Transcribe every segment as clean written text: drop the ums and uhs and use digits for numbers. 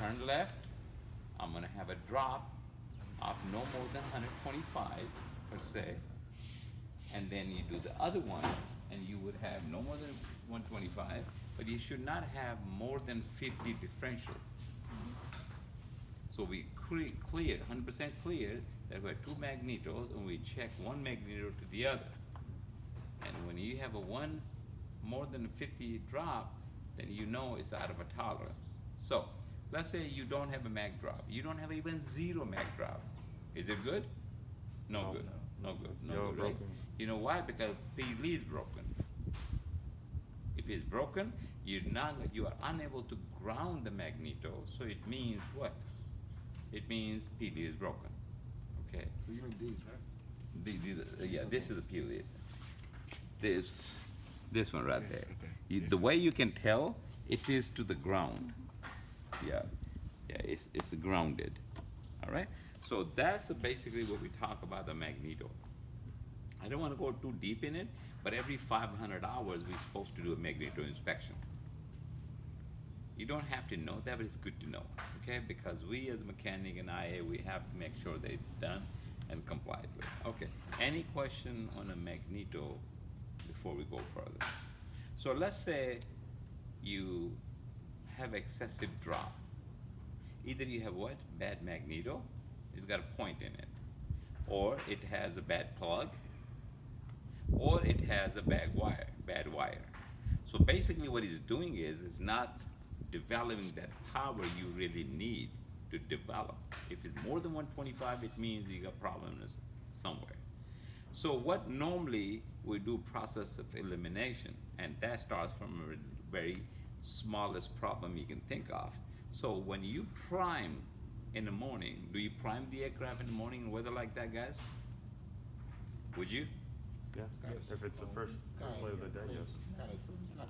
turn left, I'm gonna have a drop of no more than 125 per se, and then you do the other one, and you would have no more than 125, but you should not have more than 50 differential. So we clear, 100% clear that we have two magnetos, and we check one magneto to the other. And when you have a one more than 50 drop, then you know it's out of a tolerance. So let's say you don't have a mag drop. You don't have even zero mag drop. Is it good? No good. No good. No good, right? You know why? Because PLE is broken. If it's broken, you are unable to ground the magneto. So it means what? It means PLE is broken. Okay. So you mean these, right? Yeah, this is a PLE. This one right there. Okay. The way you can tell, it is to the ground. Yeah, it's grounded. All right. So that's basically what we talk about the magneto. I don't want to go too deep in it, but every 500 hours we're supposed to do a magneto inspection. You don't have to know that, but it's good to know, okay? Because we as a mechanic and IA, we have to make sure they're done and complied with. Okay, any question on a magneto before we go further? So let's say you have excessive drop. Either you have what? Bad magneto, it's got a point in it, or it has a bad plug, or it has a bad wire. So basically what it's doing is it's not developing that power you really need to develop. If it's more than 125, it means you got problems somewhere. So what normally we do process of elimination, and that starts from a very smallest problem you can think of. So when you prime in the morning, do you prime the aircraft in the morning in weather like that, guys? Would you? Yeah, yes. If it's the first play of the day, yes. Not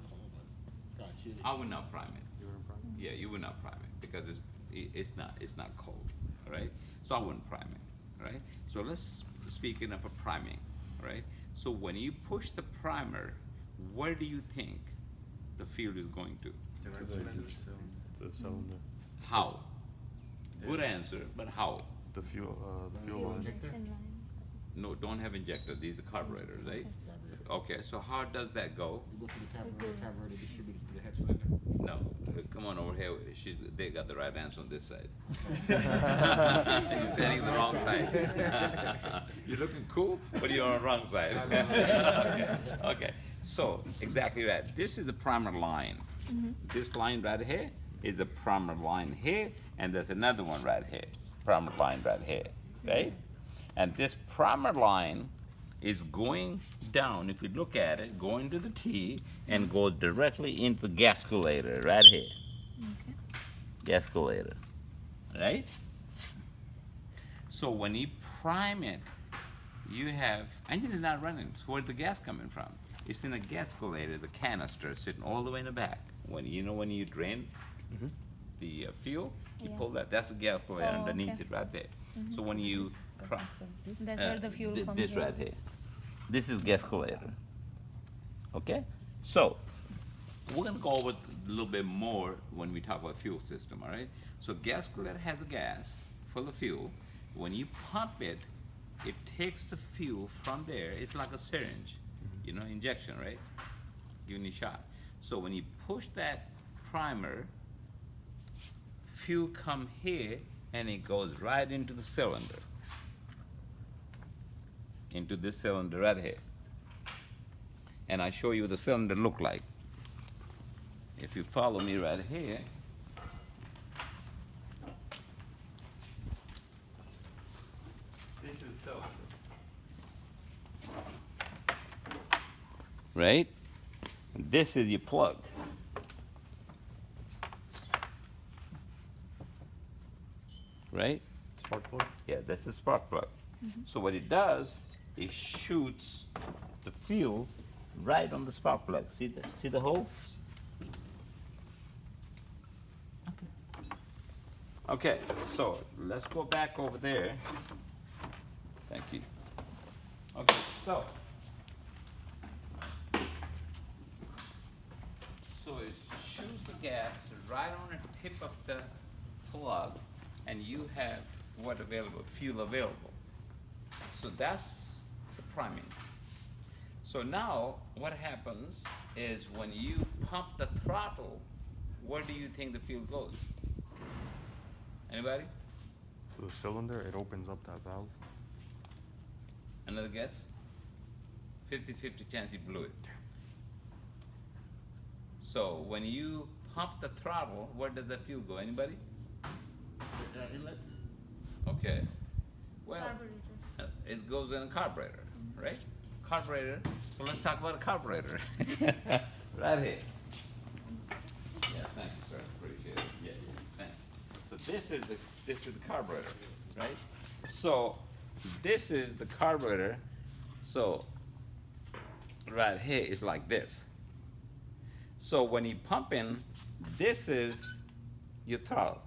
cold, but kind of chilly. I would not prime it. You wouldn't prime it? Yeah, you would not prime it because it's not cold, all right? So I wouldn't prime it, all right? So let's speaking of a priming, all right? So when you push the primer, where do you think the fuel is going to? To the cylinder. How? Good answer, but how? The fuel line. Injection line. No, don't have injector. These are carburetors, right? Okay, so how does that go? You go through the carburetor distributed to the head cylinder. No, come on over here. They got the right answer on this side. He's standing the wrong side. You're looking cool, but you're on the wrong side. Okay, so exactly right. This is the primer line. This line right here is a primer line here, and there's another one right here. Primer line right here, right? And this primer line is going down, if you look at it, going to the T and goes directly into the gasculator right here. Okay. Gasculator, right? So when you prime it, you have, engine is not running, so where's the gas coming from? It's in a gasculator, the canister sitting all the way in the back. When you drain the fuel, you pull that's the gasculator underneath it right there. So when you that's where the fuel comes this in. right here. This is gasculator. Okay? So we're gonna go over a little bit more when we talk about fuel system, all right? So gasculator has a gas full of fuel. When you pump it, it takes the fuel from there. It's like a syringe, injection, right? Giving you a shot. So when you push that primer, fuel come here and it goes right into the cylinder. Into this cylinder right here. And I show you what the cylinder look like. If you follow me right here, this is the cylinder. Right? This is your plug. Right? Spark plug? Yeah, that's a spark plug. So what it does, it shoots the fuel right on the spark plug. See the hole? Okay, so let's go back over there. Thank you. Okay, so it shoots the gas right on the tip of the and you have what available, fuel available. So that's the priming. So now what happens is when you pump the throttle, where do you think the fuel goes? Anybody? So the cylinder, it opens up that valve. Another guess? 50-50 chance you blew it. So when you pump the throttle, where does that fuel go? Anybody? Inlet? Okay. Well, it goes in a carburetor, right? Carburetor. So let's talk about a carburetor. Right here. Yeah, thank you, sir. Appreciate it. Yeah, thank you. So this is the carburetor, right? So this is the carburetor. So right here is like this. So when you pump in, this is your throttle.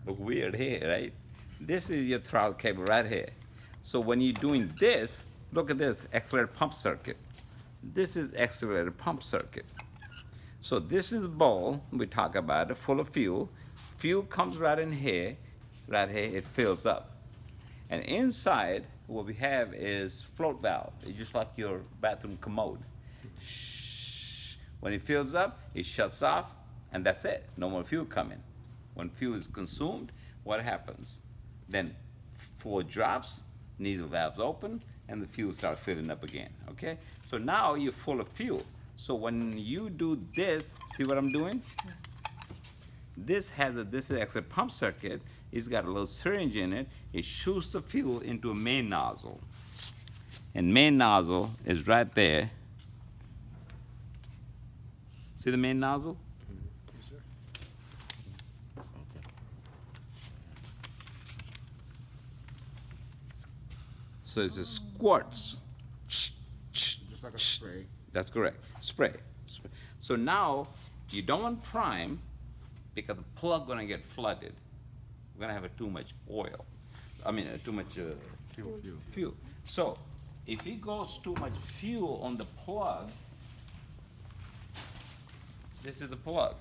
Look weird here, right? This is your throttle cable right here. So when you're doing this, look at this accelerator pump circuit. This is accelerator pump circuit. So this is the bowl we talk about, full of fuel. Fuel comes right in here, it fills up. And inside, what we have is float valve. It's just like your bathroom commode. Shh. When it fills up, it shuts off, and that's it. No more fuel coming. When fuel is consumed, what happens? Then flow drops, needle valves open, and the fuel starts filling up again, okay? So now you're full of fuel. So when you do this, see what I'm doing? This is actually a pump circuit. It's got a little syringe in it. It shoots the fuel into a main nozzle. And main nozzle is right there. See the main nozzle? Yes, sir. Okay. So it's a squirts. Just like a spray. That's correct. Spray. Spray. So now you don't want prime because the plug gonna get flooded. We're gonna have too much oil. I mean, too much fuel. So if it goes too much fuel on the plug, this is the plug.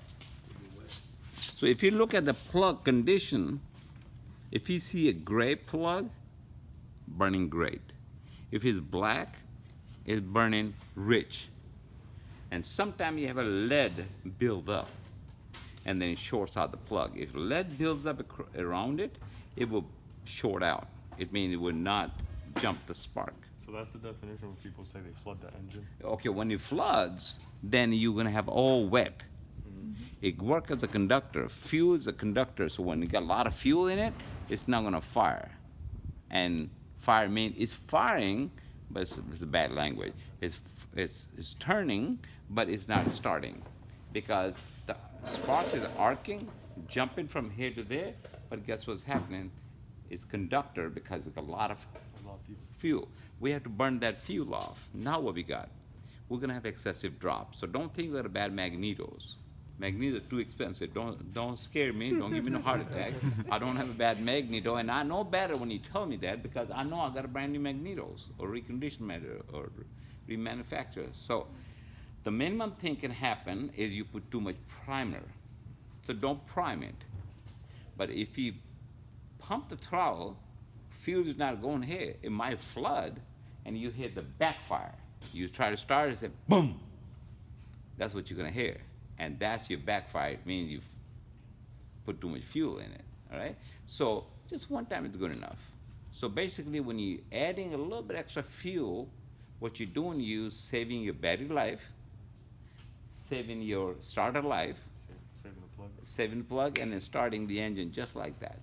So if you look at the plug condition, if you see a gray plug, burning great. If it's black, it's burning rich. And sometimes you have a lead build up, and then it shorts out the plug. If lead builds up around it, it will short out. It means it will not jump the spark. So that's the definition when people say they flood the engine. Okay, when it floods, then you're gonna have all wet. It works as a conductor. Fuel is a conductor, so when you got a lot of fuel in it, it's not gonna fire. And fire means it's firing, but it's a bad language. It's turning, but it's not starting, because the spark is arcing, jumping from here to there. But guess what's happening? It's conductor because it's a lot of fuel. We have to burn that fuel off. Now what we got? We're gonna have excessive drop. So don't think we're bad magnetos. Magnetos are too expensive. Don't scare me. Don't give me no heart attack. I don't have a bad magneto, and I know better when you tell me that, because I know I got a brand new magnetos or reconditioned magneto or remanufacture. So the minimum thing can happen is you put too much primer. So don't prime it. But if you pump the throttle, fuel is not going here. It might flood, and you hear the backfire. You try to start it, say boom. That's what you're gonna hear. And that's your backfire. It means you've put too much fuel in it, all right? So just one time is good enough. So basically, when you're adding a little bit extra fuel, what you're doing, you're saving your battery life, saving your starter life, saving the plug, and then starting the engine just like that.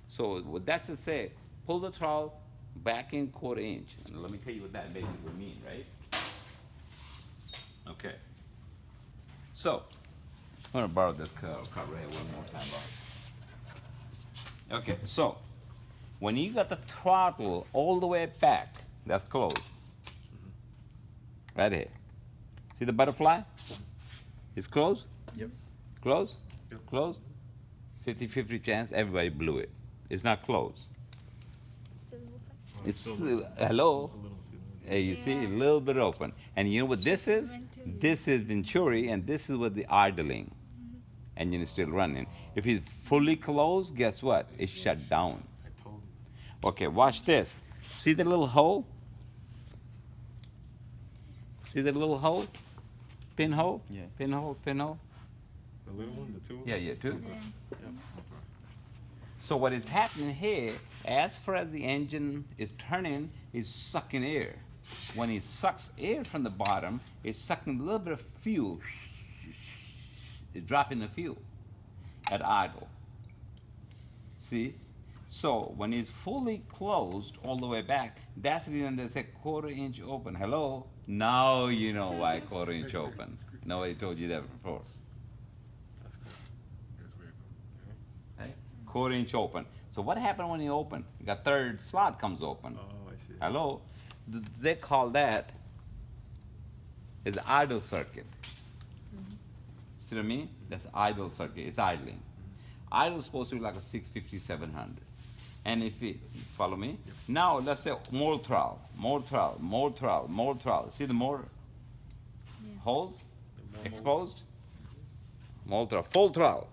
So what that's to say, pull the throttle back in 1/4 inch. And let me tell you what that basically would mean, right? Okay. So, I'm gonna borrow this cover here one more time, boss. Okay, so, when you got the throttle all the way back, that's closed. Right here. See the butterfly? It's closed? Yep. Closed? Yep. Closed? 50-50 chance, everybody blew it. It's not closed. It's, hello? Hey, you see, a little bit open. And you know what this is? This is venturi, and this is what the idling. engine is still running. If it's fully closed, guess what? It's shut down. I told him. Okay, watch this. See the little hole? See the little hole? Pinhole? Yeah. Pinhole, pinhole? The little one, the two? Yeah, yeah, two. Yeah. So what is happening here, as far as the engine is turning, is sucking air. When it sucks air from the bottom, it's sucking a little bit of fuel. It's dropping the fuel at idle. See? So when it's fully closed all the way back, that's the reason they say 1/4 inch open. Hello? Now you know why 1/4 inch open. Nobody told you that before. That's cool. That's very good. Right? 1/4 inch open. So what happened when you open? The third slot comes open. Oh, I see. Hello? They call that is idle circuit. See what I mean? That's idle circuit. It's idling. Idle is supposed to be like a 650, 700. And if it, follow me? Now let's say more throttle, more throttle, more throttle, more throttle. See the more holes exposed? More throttle, full throttle.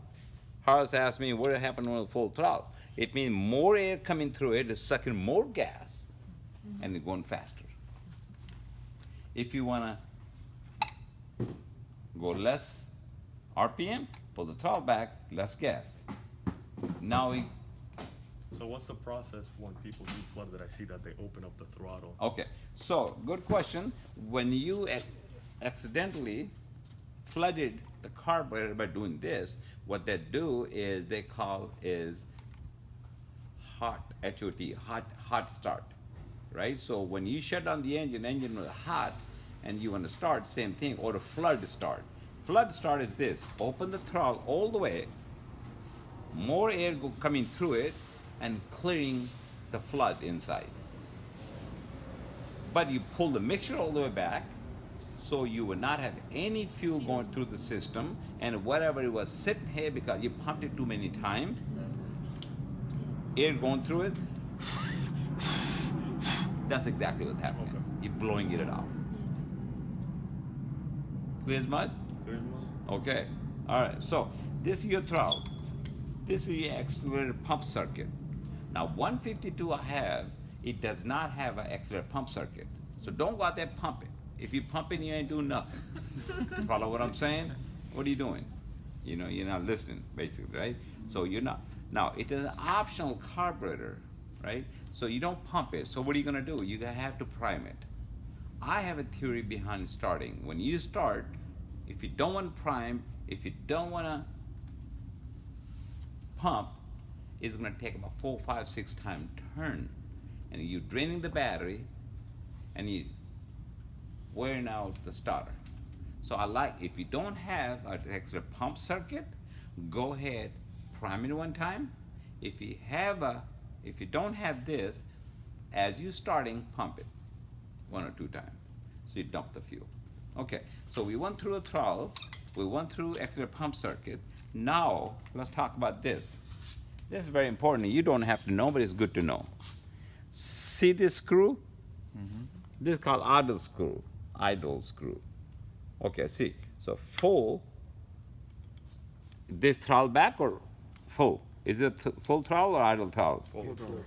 Horace asked me what happened with full throttle. It means more air coming through it is sucking more gas and it's going faster. If you wanna go less RPM, pull the throttle back, less gas. Now we, So what's the process when people do flooded? I see that they open up the throttle. okay, so good question. When you accidentally flooded the carburetor by doing this, what they do is they call is hot, H-O-T, hot start, right? So when you shut down the engine was hot, and you want to start, same thing, or a flood start. Flood start is this: open the throttle all the way, more air coming through it, and clearing the flood inside. But you pull the mixture all the way back, so you will not have any fuel going through the system, and whatever it was sitting here because you pumped it too many times, air going through it, that's exactly what's happening. Okay. You're blowing it out. Clear as mud? Clear? Okay. All right. So this is your throttle. This is your accelerated pump circuit. Now 152 I have, it does not have an accelerated pump circuit. So don't go out there and pump it. If you pump it, you ain't doing nothing. Follow what I'm saying? What are you doing? You know, you're not listening, basically, right? So you're not. Now, it is an optional carburetor, right? So you don't pump it. So what are you gonna do? You have to prime it. I have a theory behind starting. When you start, if you don't want to prime, if you don't want to pump, it's going to take about 4, 5, 6 time turn, and you're draining the battery, and you wearing out the starter. So I like, if you don't have an extra pump circuit, go ahead, prime it one time. If you don't have this, as you starting, pump it 1 or 2 times. So you dump the fuel. Okay, so we went through a throttle, we went through extra pump circuit. Now, let's talk about this. This is very important. You don't have to know, but it's good to know. See this screw? This is called idle screw. Idle screw. Okay, see. So full, this throttle back or full? Is it full throttle or idle throttle? Full throttle.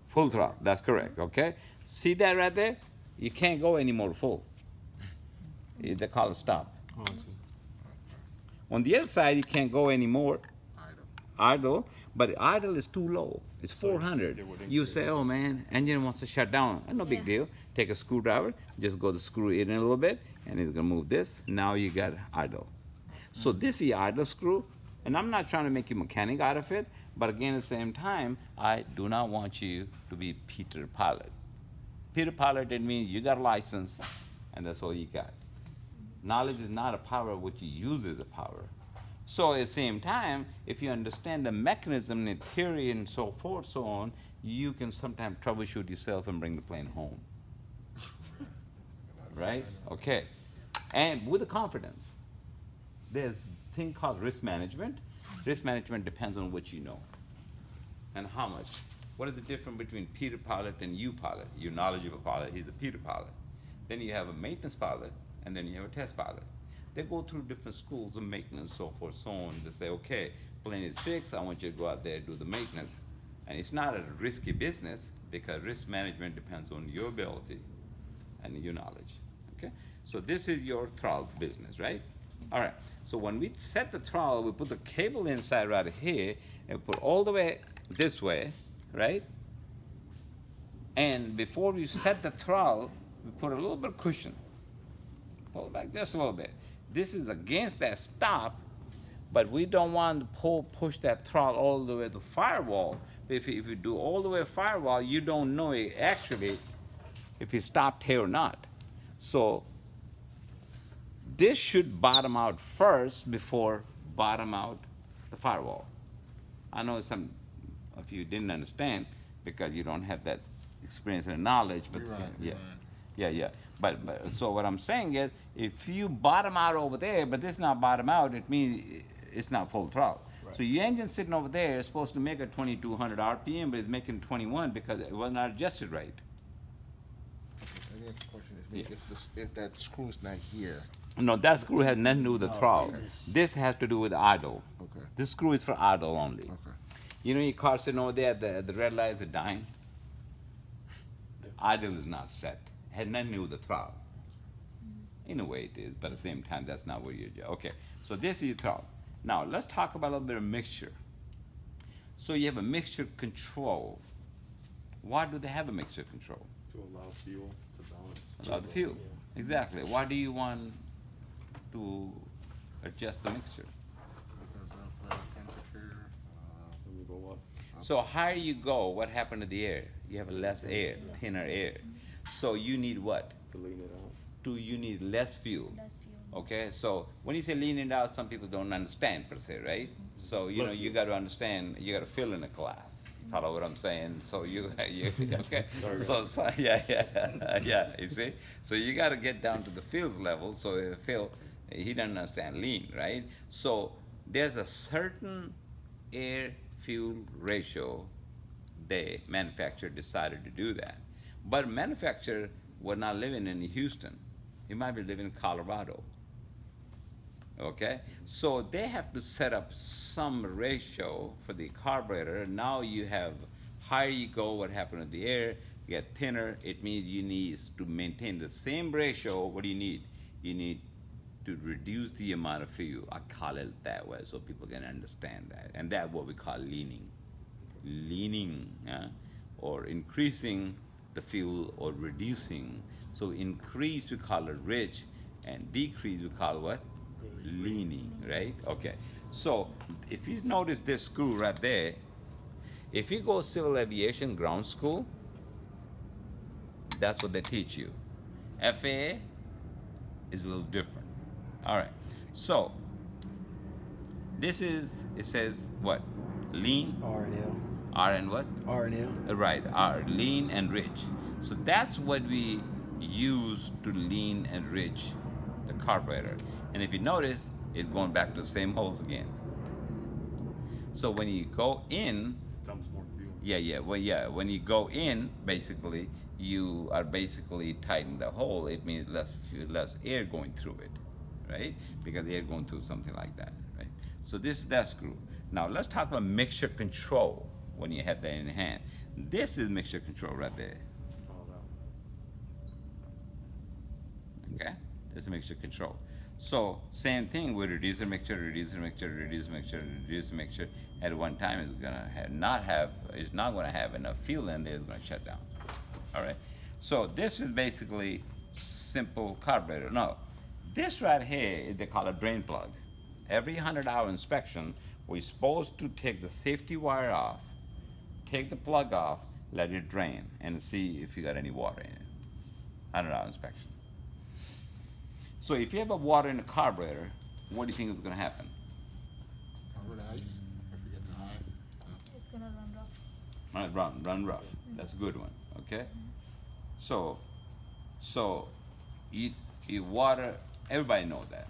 Full throttle, that's correct, okay? See that right there? You can't go any more full. They call it stop. Oh, I see. On the other side, you can't go any more idle, but idle is too low. It's 400. it would You increase. say, oh man, engine wants to shut down. No big deal. Take a screwdriver, just go to screw it in a little bit, and it's gonna move this. Now you got idle. So this is the idle screw, and I'm not trying to make you mechanic out of it, but again, at the same time, I do not want you to be Peter Pilot. Peter Pilot, it means you got a license, and that's all you got. Knowledge is not a power which you use as a power. So at the same time, if you understand the mechanism and the theory and so forth, so on, you can sometimes troubleshoot yourself and bring the plane home. Right? Okay. And with the confidence, there's a thing called risk management. Risk management depends on what you know and how much. What is the difference between Peter Pilot and you pilot? You're knowledgeable pilot, he's a Peter Pilot. Then you have a maintenance pilot, and then you have a test pilot. they go through different schools of maintenance, so forth, so on. They say, okay, plane is fixed, I want you to go out there and do the maintenance. And it's not a risky business because risk management depends on your ability and your knowledge, okay? So this is your throttle business, right? All right, so when we set the throttle, we put the cable inside right here and put all the way this way, right? And before we set the throttle, we put a little bit of cushion. Pull it back just a little bit. This is against that stop, but we don't want to push that throttle all the way to firewall. If you do all the way to firewall, you don't know actually if you stopped here or not. So this should bottom out first before bottom out the firewall. I know some of you didn't understand because you don't have that experience and knowledge, but yeah. But so what I'm saying is, if you bottom out over there, but this not bottom out, it means it's not full throttle. Right. So your engine sitting over there is supposed to make a 2200 RPM, but it's making 21 because it was not adjusted right. Okay, the next question is, if that screw's not here. No, that screw has nothing to do with the throttle. Okay. This has to do with idle. Okay. This screw is for idle only. Okay. You know your car sitting over there, the red lights are dying? Idle is not set. It had nothing to do with the throttle. In a way it is, but at the same time, that's not where you're. Okay, so this is your throttle. Now, let's talk about a little bit of mixture. So you have a mixture control. Why do they have a mixture control? To allow fuel to balance. Allow the fuel. Yeah. Exactly. Why do you want to adjust the mixture? Because of temperature. When we go up. So higher you go, what happened to the air? You have less air, thinner air. So you need what? To lean it out. You need less fuel. Less fuel. Okay, so when you say lean it out, some people don't understand per se, right? So you know you got to understand. You got to fill in a class. You follow what I'm saying? So you okay? so yeah. You see? So you got to get down to the Phil's level. So Phil, he doesn't understand lean, right? So there's a certain air fuel ratio. The manufacturer decided to do that, but manufacturer was not living in Houston. He might be living in Colorado. Okay, so they have to set up some ratio for the carburetor. Now you have higher you go, what happened to the air? You get thinner. It means you need to maintain the same ratio. What do you need? You need to reduce the amount of fuel. I call it that way so people can understand that, and that's what we call leaning. Leaning, or increasing the fuel or reducing. So increase we call it rich, and decrease we call what? Leaning, right? Okay. So if you notice this screw right there, if you go civil aviation ground school, that's what they teach you. FAA is a little different. All right. So this is, it says what? Lean. R&L. R and what? R&L. Right, R, lean and rich. So that's what we use to lean and rich the carburetor. And if you notice, it's going back to the same holes again. So when you go in, Dumps more fuel. when you go in, basically, you are basically tightening the hole. It means less air going through it, right? Because the air going through something like that, right? So this is that screw. Now let's talk about mixture control when you have that in hand. This is mixture control right there. Okay, this is mixture control. So same thing, we reduce the mixture, reduce the mixture, reduce the mixture, reduce the mixture. At one time, it's gonna it's not gonna have enough fuel in there. It's gonna shut down. All right. So this is basically simple carburetor. No, this right here they call a drain plug. Every 100-hour inspection, we're supposed to take the safety wire off, take the plug off, let it drain, and see if you got any water in it. 100-hour inspection. So if you have a water in the carburetor, what do you think is going to happen? Cover the ice. If you get the high. It's gonna run rough. Run rough. That's a good one. Okay. So you water. Everybody knows that,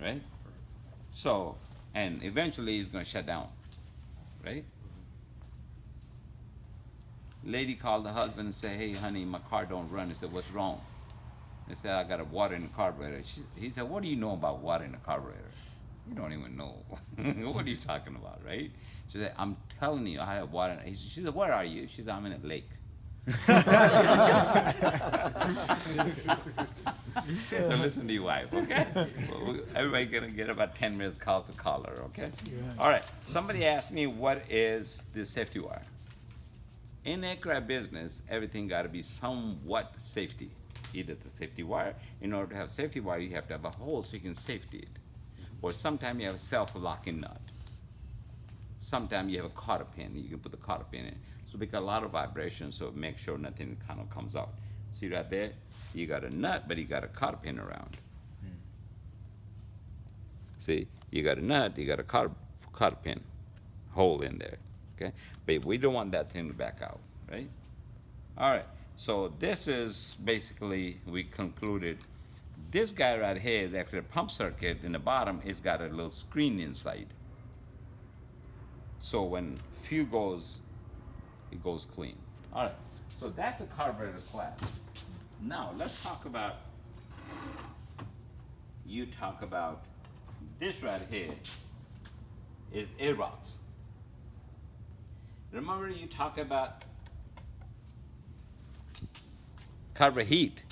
right? So and eventually it's going to shut down, right? Lady called the husband and said, "Hey, honey, my car don't run." He said, "What's wrong?" They said, I got a water in the carburetor. He said, what do you know about water in the carburetor? You don't even know. What are you talking about, right? She said, I'm telling you, I have water. She said, where are you? She said, I'm in a lake. So listen to your wife, okay? Everybody gonna get about 10 minutes call to call her, okay? All right, somebody asked me, what is the safety wire? In aircraft business, everything gotta be somewhat safety. Either the safety wire, in order to have safety wire, you have to have a hole so you can safety it. Or sometimes you have a self-locking nut. Sometimes you have a cotter pin, you can put the cotter pin in. So we got a lot of vibration, so make sure nothing kind of comes out. See right there? You got a nut, but you got a cotter pin around. See, you got a nut, you got a cotter pin hole in there, okay? But we don't want that thing to back out, right? All right, so this is basically, we concluded, this guy right here is actually a pump circuit. In the bottom, it's got a little screen inside. So when fuel goes, it goes clean. All right, so that's the carburetor class. Now, let's talk about, you talk about this right here is air box. Remember you talk about carburetor heat.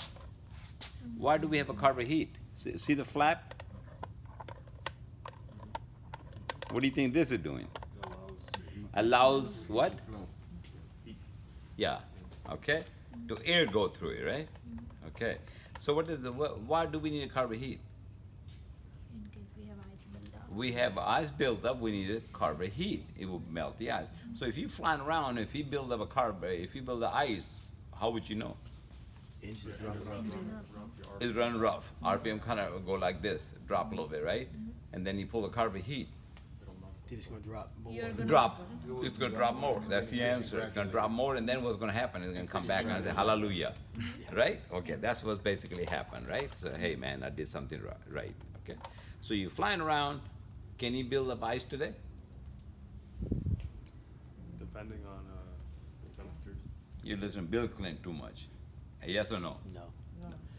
Why do we have a carburetor heat? See the flap? What do you think this is doing? Allows what? Yeah, okay. To air go through it, right? Okay. So why do we need a carburetor heat? In case we have ice buildup. We have ice built up, we need a carburetor heat. It will melt the ice. So if you're flying around, if you build up a carburetor, if you build the ice, how would you know? It's run rough. RPM kind of go like this, drop a little bit, right? And then you pull the carburetor heat. It's gonna drop more. Drop. It's gonna drop more. That's the answer. It's gonna drop more, and then what's gonna happen? It's gonna come back and say hallelujah, right? Okay, that's what's basically happened, right? So hey, man, I did something right. Okay, so you're flying around. Can you build up ice today? Depending on the temperatures. You listen to Bill Clinton too much. Yes or no? No.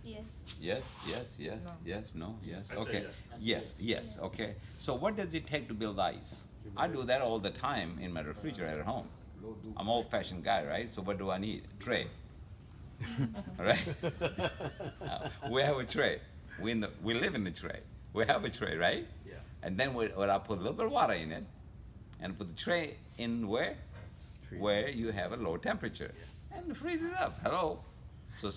Yes. Yes, yes, yes, yes, no, yes. I say Okay, yes. yes, okay. So what does it take to build ice? I do that all the time in my refrigerator at home. I'm an old-fashioned guy, right? So what do I need? Tray. All right? We have a tray. We live in the tray. We have a tray, right? Yeah. And then I put a little bit of water in it, and put the tray in where? Where you have a low temperature, and freeze it up. Hello. So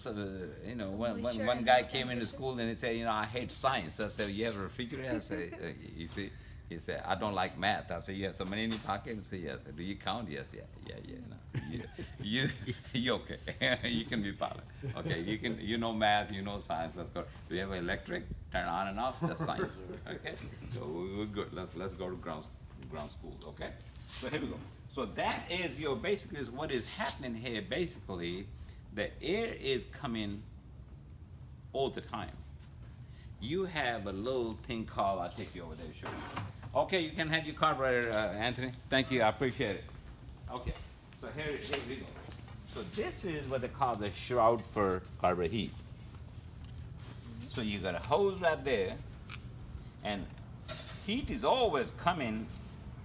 you know, when one guy came into school and he said, you know, I hate science. I said, you have a refrigerator? I said, you see, he said, I don't like math. I said, you have some money in your pocket? He said, yes. Do you count? Yes, yeah. No. You okay? You can be pilot. Okay, you know math, you know science. Let's go. Do you have electric? Turn on and off. That's science. Okay, so we're good. Let's go to ground schools. Okay, so here we go. So that is basically is what is happening here. Basically, the air is coming all the time. You have a little thing called, I'll take you over there to show you. Okay, you can have your carburetor, Anthony. Thank you, I appreciate it. Okay, so here we go. So this is what they call the shroud for carburetor heat. So you got a hose right there, and heat is always coming,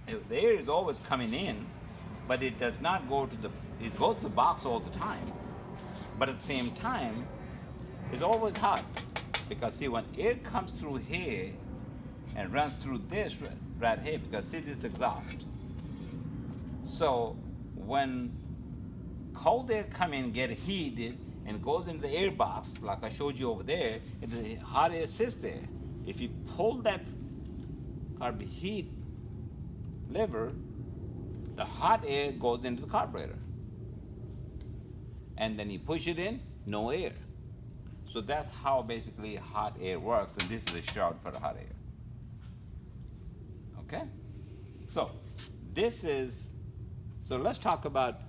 the air is always coming in, but it does not go to it goes to the box all the time. But at the same time, it's always hot. Because see, when air comes through here and runs through this right here, because see this exhaust. So when cold air come in, get heated, and goes into the air box, like I showed you over there, the hot air sits there. If you pull that carburetor heat lever, the hot air goes into the carburetor. And then you push it in, no air. So that's how basically hot air works, and this is a shroud for the hot air. Okay? So let's talk about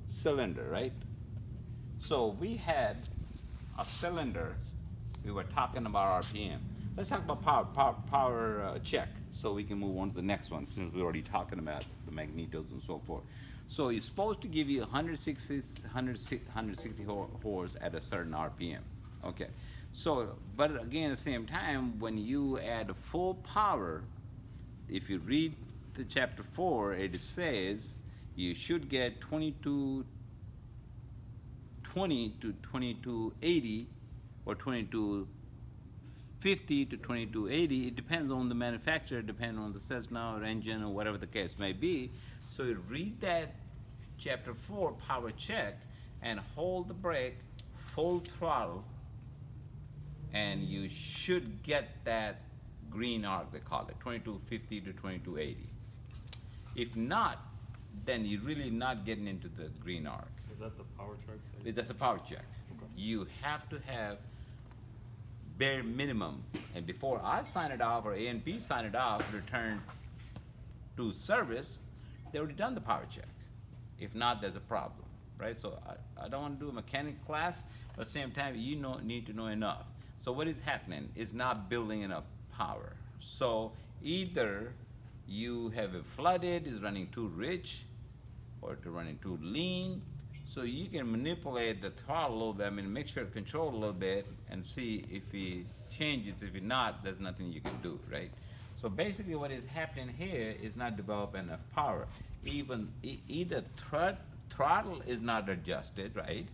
cylinder, right? So we had a cylinder, we were talking about RPM. Let's talk about power check, so we can move on to the next one, since we're already talking about the magnetos and so forth. So it's supposed to give you 160 horse at a certain RPM. Okay, so, but again, at the same time, when you add full power, if you read the chapter 4, it says you should get 2220 to 2280 or 2250 to 2280. It depends on the manufacturer, depends on the Cessna or engine or whatever the case may be. So you read that chapter 4 power check and hold the brake full throttle, and you should get that green arc, they call it, 2250 to 2280. If not, then you're really not getting into the green arc. Is that the power check? That's a power check. You have to have bare minimum, and before I sign it off or A&P sign it off, return to service, they already done the power check. If not, there's a problem, right? So I don't want to do a mechanic class, but at the same time, you need to know enough. So what is happening is not building enough power. So either you have it flooded, is running too rich, or to running too lean. So you can manipulate the throttle a little bit, make sure to control a little bit and see if it changes. If it not, there's nothing you can do, right? So basically what is happening here is not developing enough power. Either throttle is not adjusted, right?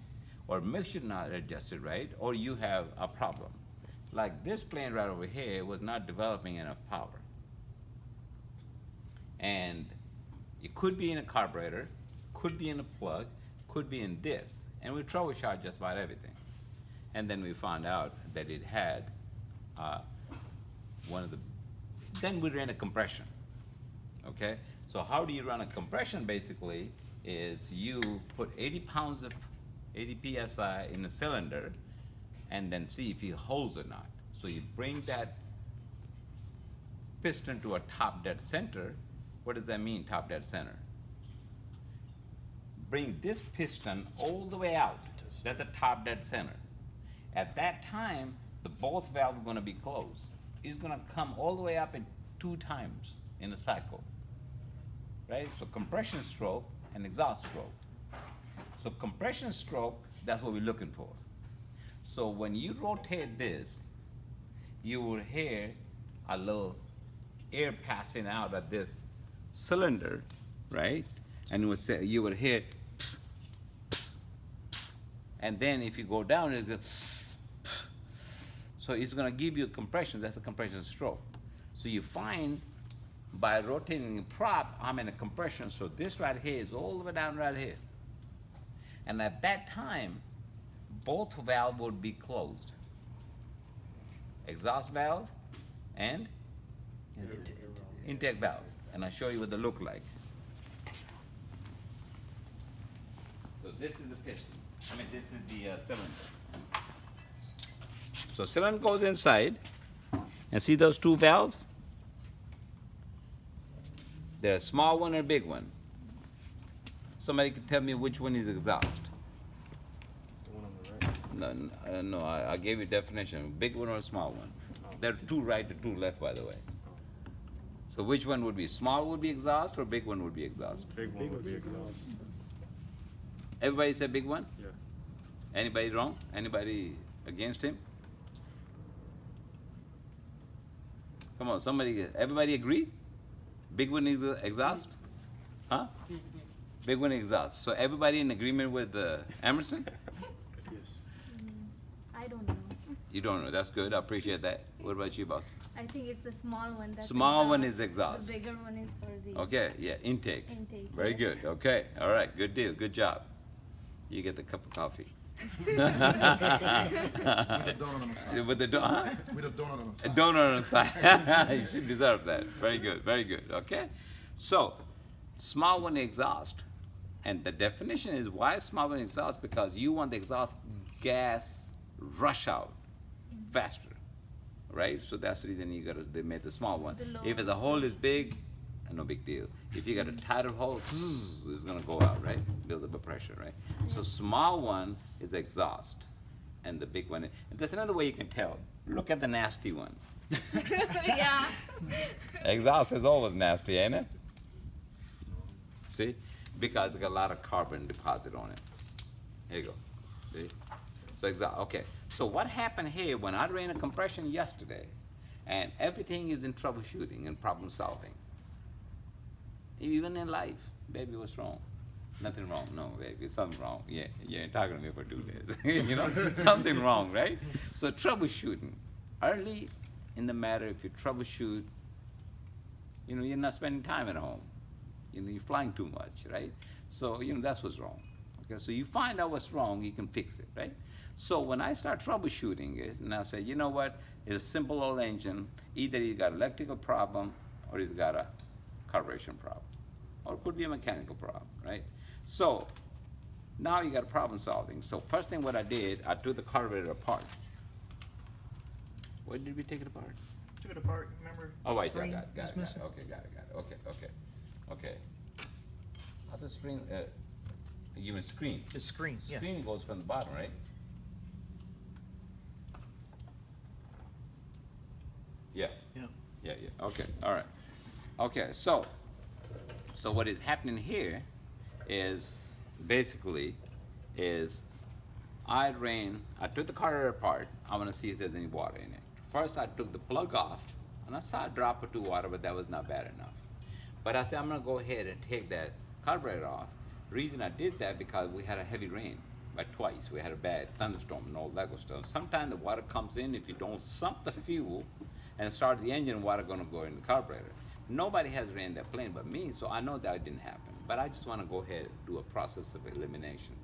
Or mixture not adjusted, right? Or you have a problem. Like this plane right over here was not developing enough power. And it could be in a carburetor, could be in a plug, could be in this. And we troubleshot just about everything. And then we found out that it had then we ran a compression, okay? So how do you run a compression basically is you put 80 pounds of 80 PSI in the cylinder and then see if it holds or not. So you bring that piston to a top dead center. What does that mean, top dead center? Bring this piston all the way out. That's a top dead center. At that time, the both valves are going to be closed. It's going to come all the way up in 2 times in a cycle, right? So compression stroke and exhaust stroke. So compression stroke, that's what we're looking for. So when you rotate this, you will hear a little air passing out of this cylinder, right? And you would hear pss, pss, pss. And then if you go down, it goes pss, pss. So it's going to give you a compression. That's a compression stroke. So you find by rotating the prop, I'm in a compression. So this right here is all the way down right here. And at that time, both valves would be closed. Exhaust valve and intake valve. And I'll show you what they look like. So this is the piston. This is the cylinder. So cylinder goes inside, and see those 2 valves? There's a small one and a big one. Somebody can tell me which one is exhaust. The one on the right. No, I gave you definition. Big one or a small one? There are 2 right and 2 left, by the way. So which one would be? Small would be exhaust or big one would be exhaust? Big one would be exhaust. Everybody said big one? Yeah. Anybody wrong? Anybody against him? Come on, everybody agree? Big one is exhaust? Huh? Big one exhaust. So everybody in agreement with Emerson? Yes. I don't know. You don't know, that's good, I appreciate that. What about you, boss? I think it's the small one. That's Small one is exhaust. The bigger one is for the Okay, yeah, intake. intake. Very yes. good, okay, all right, good deal, good job. You get the cup of coffee. With a donut on the side. With the huh? With a donut on the A side. donut on the side. You should deserve that. Very good, okay? So, small one exhaust. And the definition is why small one exhaust? Because you want the exhaust gas rush out faster, right? So that's the reason they made the small one. The If the hole is big, no big deal. If you got a tighter hole, it's gonna go out, right? Build up a pressure, right? So small one is exhaust, and the big one. And there's another way you can tell. Look at the nasty one. Yeah. Exhaust is always nasty, ain't it? See? Because it got a lot of carbon deposit on it. Here you go. See? So okay. So what happened here when I ran a compression yesterday, and everything is in troubleshooting and problem solving. Even in life, baby, what's wrong? Nothing wrong. No, baby, something wrong. Yeah, you ain't talking to me for 2 days. You know, something wrong, right? So troubleshooting. Early in the matter, if you troubleshoot, you know, you're not spending time at home. You know, you're flying too much, right? So, you know, that's what's wrong. Okay, so you find out what's wrong, you can fix it, right? So when I start troubleshooting it, and I say, you know what, it's a simple old engine, either he's got an electrical problem or he's got a carburation problem. Or it could be a mechanical problem, right? So now you got problem solving. So first thing what I did, I took the carburetor apart. Where did we take it apart? Took it apart, remember? Oh, I see, I spring got it, was missing. okay, got it, okay. How the screen, you mean screen? The screen, yeah. Screen goes from the bottom, right? Yeah. Yeah. Yeah, okay, all right. Okay, so what is happening here is basically I took the carburetor apart. I want to see if there's any water in it. First, I took the plug off, and I saw a drop or two water, but that was not bad enough. But I said, I'm gonna go ahead and take that carburetor off. Reason I did that because we had a heavy rain, like twice. We had a bad thunderstorm and all that good stuff. Sometimes the water comes in, if you don't sump the fuel and start the engine, water gonna go in the carburetor. Nobody has ran that plane but me, so I know that didn't happen. But I just wanna go ahead and do a process of elimination.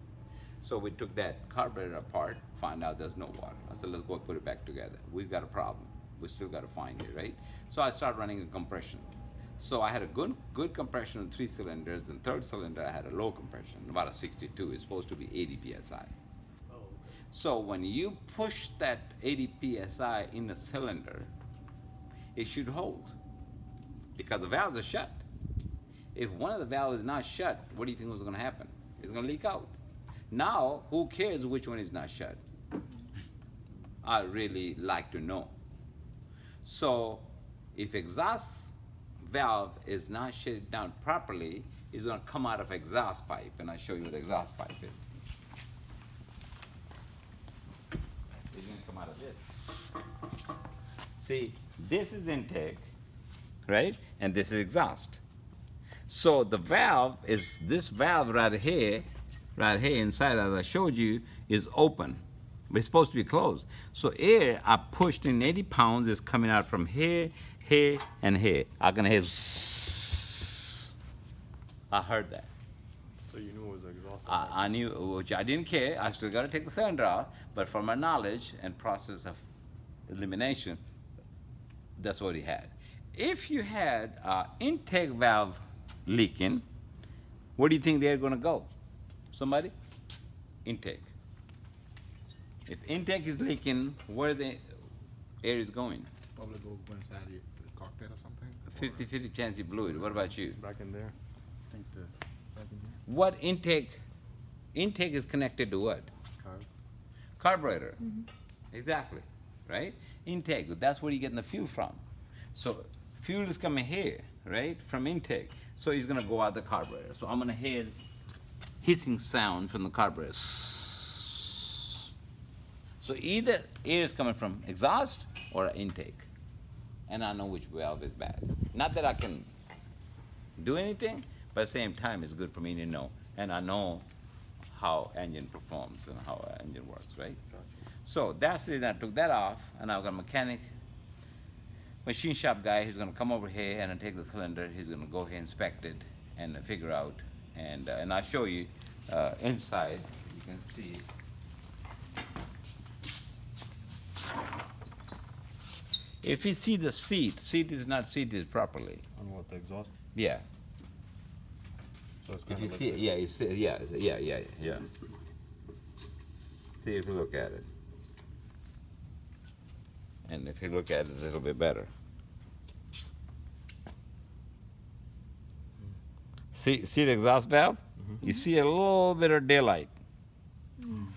So we took that carburetor apart, find out there's no water. I said, let's go put it back together. We've got a problem. We still gotta find it, right? So I started running a compression. So I had a good compression on 3 cylinders, and third cylinder I had a low compression, about a 62. It's supposed to be 80 PSI. Oh, So when you push that 80 PSI in the cylinder, it should hold, because the valves are shut. If one of the valves is not shut, what do you think was gonna happen? It's gonna leak out. Now, who cares which one is not shut? I really like to know. So, if exhaust valve is not shut down properly, it's gonna come out of exhaust pipe, and I'll show you what the exhaust pipe is. It's gonna come out of this. See, this is intake, right? And this is exhaust. So the valve is, this valve right here inside, as I showed you, is open, but it's supposed to be closed. So air I pushed in 80 pounds is coming out from here, here, and here. I can hear I heard that. So you knew it was exhaust. I knew, which I didn't care. I still got to take the cylinder out, but from my knowledge and process of elimination, that's what he had. If you had intake valve leaking, where do you think they're going to go? Somebody? Intake. If intake is leaking, where the air is going? Probably go inside the cockpit or something. 50-50 chance he blew it. What about you? Back in there. I think the back in there. What intake is connected to what? Carburetor. Exactly, right? Intake, that's where you're getting the fuel from. So fuel is coming here, right, from intake. So it's gonna go out the carburetor. So I'm gonna hear hissing sound from the carburetor. So either air is coming from exhaust or intake. And I know which valve is bad. Not that I can do anything, but at the same time, it's good for me to know. And I know how engine performs and how an engine works, right? So that's the reason I took that off, and I've got a mechanic, machine shop guy who's gonna come over here and take the cylinder. He's gonna go here, inspect it, and figure out. And I'll show you inside. You can see. If you see the seat is not seated properly. On what, the exhaust? Yeah. So it's If kind you of see it, yeah, you see, yeah. See if you look at it. And if you look at it a little bit better. See the exhaust valve? You see a little bit of daylight.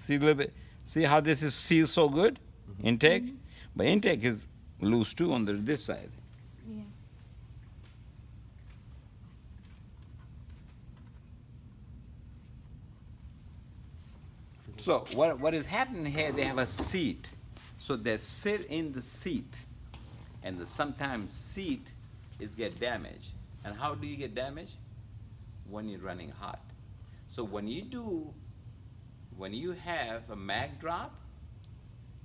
See a little bit. See how this is sealed so good? Intake? But intake is loose too on this side. Yeah. So what is happening here, they have a seat. So they sit in the seat. And sometimes seat is get damaged. And how do you get damaged? When you're running hot. So when you have a mag drop,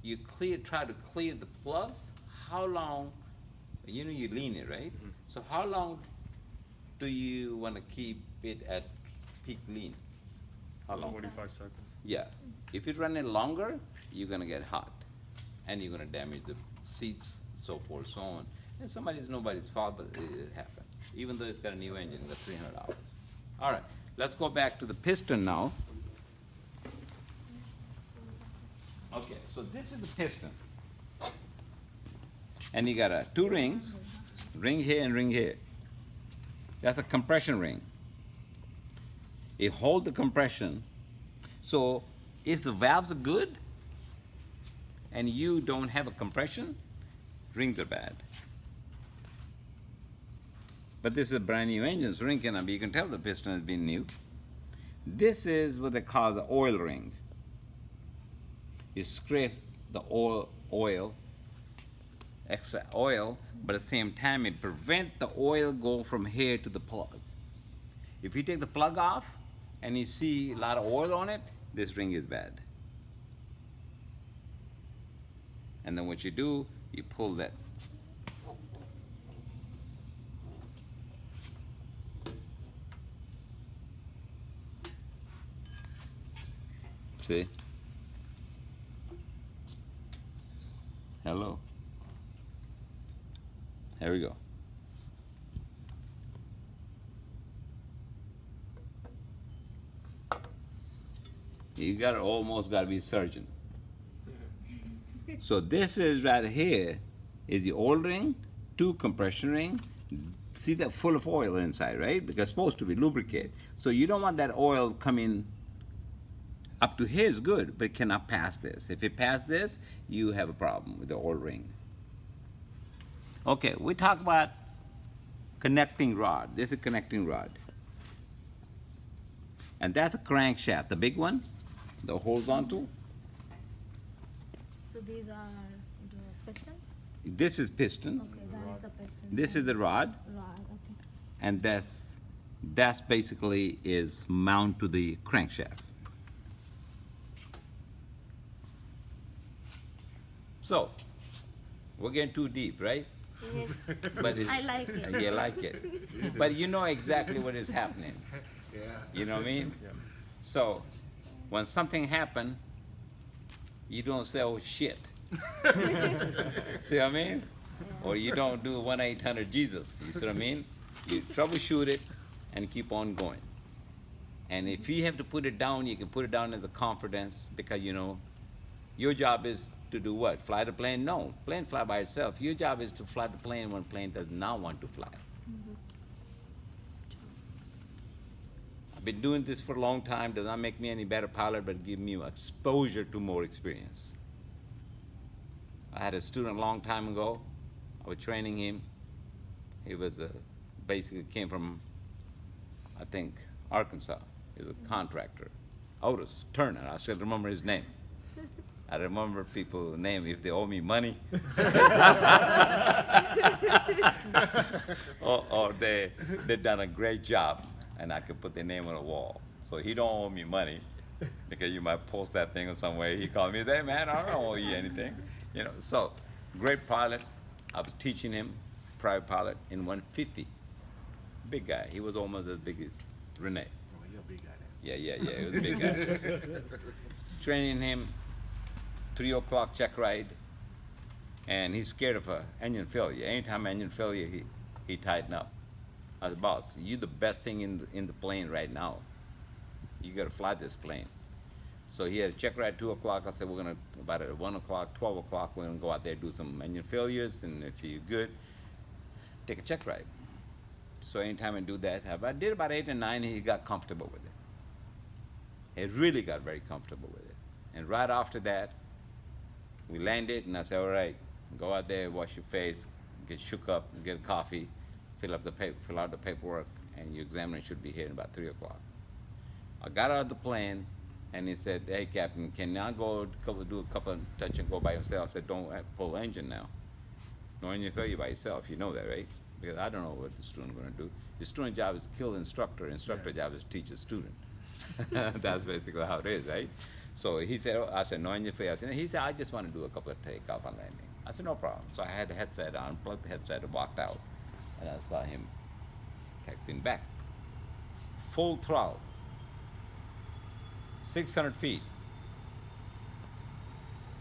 you try to clear the plugs. How long, you lean it, right? So how long do you want to keep it at peak lean? How long? 45 seconds. Yeah. If you run it longer, you're gonna get hot, and you're gonna damage the seats, so forth, so on. And nobody's fault, but it happened. Even though it's got a new engine, it's $300. All right, let's go back to the piston now. Okay, so this is the piston, and you got two rings, ring here and ring here. That's a compression ring. It holds the compression. So if the valves are good and you don't have a compression, rings are bad. But this is a brand new engine, so ring cannot be. You can tell the piston has been new. This is what they call the oil ring. You scrape the oil, extra oil, but at the same time it prevents the oil go from here to the plug. If you take the plug off and you see a lot of oil on it, this ring is bad. And then what you do, you pull that. See? Hello. Here we go. You almost got to be a surgeon. So this is right here is the oil ring, two compression ring. See that full of oil inside, right? Because it's supposed to be lubricated. So you don't want that oil coming up to here is good, but it cannot pass this. If it pass this, you have a problem with the oil ring. Okay, we talk about connecting rod. This is a connecting rod. And that's a crankshaft, the big one, the horizontal. So these are the pistons? This is piston. Okay, that is the piston. This is the rod. Rod, okay. And that's basically is mount to the crankshaft. So, we're getting too deep, right? Yes, But it's, I like it. You like it. But you know exactly what is happening. Yeah. You know what I mean? Yeah. So, when something happens, you don't say, oh shit. See what I mean? Or you don't do 1-800 Jesus. You see what I mean? You troubleshoot it and keep on going. And if you have to put it down, you can put it down as a confidence because your job is to do what? Fly the plane? No, plane fly by itself. Your job is to fly the plane when plane does not want to fly. I've been doing this for a long time. Does not make me any better pilot, but give me exposure to more experience. I had a student a long time ago. I was training him. He was basically came from, I think, Arkansas. He was a contractor. Otis Turner. I still remember his name. I remember people's name if they owe me money. or they done a great job and I could put their name on a wall. So he don't owe me money because you might post that thing or somewhere. He called me and said, hey man, I don't owe you anything. So great pilot. I was teaching him private pilot in 150. Big guy. He was almost as big as Renee. Oh, you're a big guy then. Yeah, he was a big guy. Training him, 3 o'clock check ride, and he's scared of engine failure. Anytime engine failure, he tighten up. I said, boss, you the best thing in the plane right now. You gotta fly this plane. So he had a check ride 2 o'clock. I said, we're gonna, about at 1 o'clock, 12 o'clock, we're gonna go out there, do some engine failures, and if you're good, take a check ride. So anytime I do that, I did about 8 and 9, he got comfortable with it. He really got very comfortable with it. And right after that, we landed, and I said, all right, go out there, wash your face, get shook up, get a coffee, fill out the paperwork, and your examiner should be here in about 3 o'clock. I got out of the plane, And he said, hey, Captain, can I do a couple of touch and go by yourself? I said, don't pull the engine now. No engine failure by yourself. You know that, right? Because I don't know what the student going to do. The student job is to kill the instructor. Instructor job is to teach the student. That's basically how it is, right? So he said, I said, no engine failure. He said, I just want to do a couple of takeoff and landing. I said, no problem. So I had the headset on, plugged the headset and walked out. And I saw him texting back. Full throttle. 600 feet.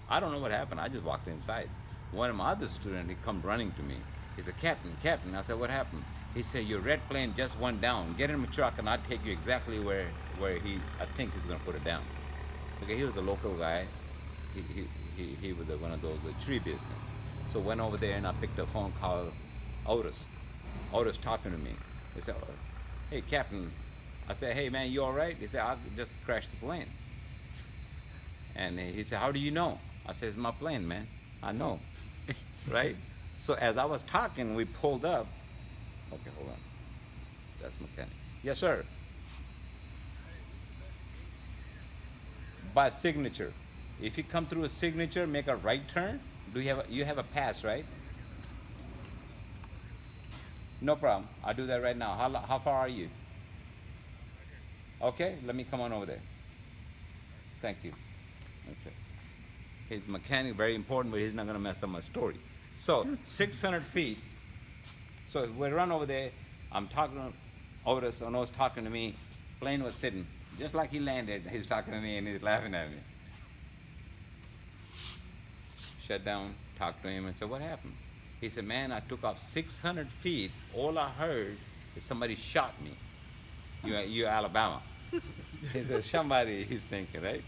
I don't know what happened. I just walked inside. One of my other students, he come running to me. He said, Captain. I said, what happened? He said, your red plane just went down. Get in my truck and I'll take you exactly where I think he's going to put it down. Okay, he was a local guy. He was one of those tree business. So went over there and I picked up a phone call. Otis talking to me. He said, hey, Captain. I said, hey, man, you all right? He said, I just crashed the plane. And he said, how do you know? I said, it's my plane, man. I know. Right? So as I was talking, we pulled up. Okay, hold on. That's mechanic. Yes, sir. By signature. If you come through a signature, make a right turn. You have a pass, right? No problem. I'll do that right now. How far are you? Okay, let me come on over there. Thank you. Okay. His mechanic, very important, but he's not going to mess up my story. So 600 feet. So we run over there. I'm talking to Otis. Otis talking to me. Plane was sitting just like he landed. He's talking to me and he's laughing at me. Shut down. Talked to him and said, what happened? He said, man, I took off 600 feet. All I heard is somebody shot me. You're Alabama. He said, somebody, he's thinking, right?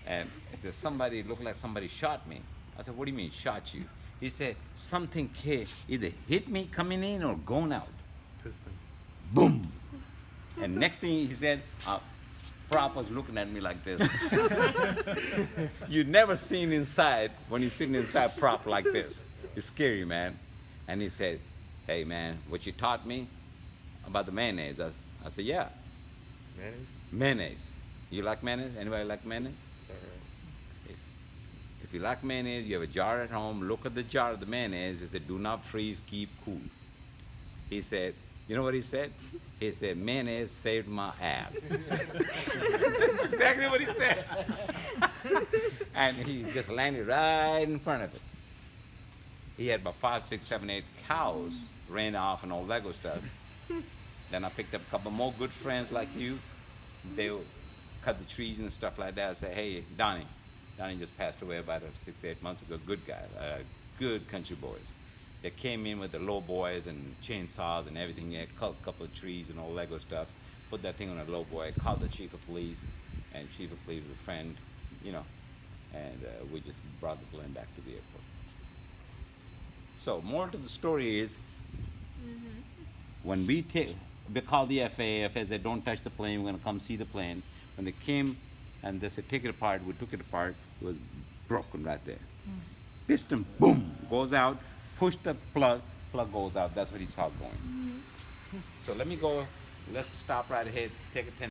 And he said, somebody looked like somebody shot me. I said, what do you mean shot you? He said, something either hit me coming in or going out. Piston. Boom. And next thing he said, prop was looking at me like this. You've never seen inside, when you're sitting inside prop like this. It's scary, man. And he said, hey, man, what you taught me about the mayonnaise. I said, yeah. Mayonnaise? Mayonnaise. You like mayonnaise? Anybody like mayonnaise? Is that right? If you like mayonnaise, you have a jar at home, look at the jar of the mayonnaise. It said, do not freeze, keep cool. He said, you know what he said? He said, mayonnaise saved my ass. That's exactly what he said. And he just landed right in front of it. He had about 5, 6, 7, 8 cows ran off and all Lego stuff. Then I picked up a couple more good friends like you. They would cut the trees and stuff like that. I said, hey, Donnie just passed away about 6, 8 months ago. Good guy, good country boys. They came in with the low boys and chainsaws and everything. They had cut a couple of trees and all Lego stuff. Put that thing on a low boy. Called the chief of police, and chief of police was a friend, you know. And we just brought the plane back to the airport. So more to the story is, when we called the FAA said, don't touch the plane, we're going to come see the plane. When they came and they said, take it apart, we took it apart, it was broken right there. Piston, boom, goes out, push the plug goes out. That's what he saw going. So let me go, let's stop right ahead, take a 10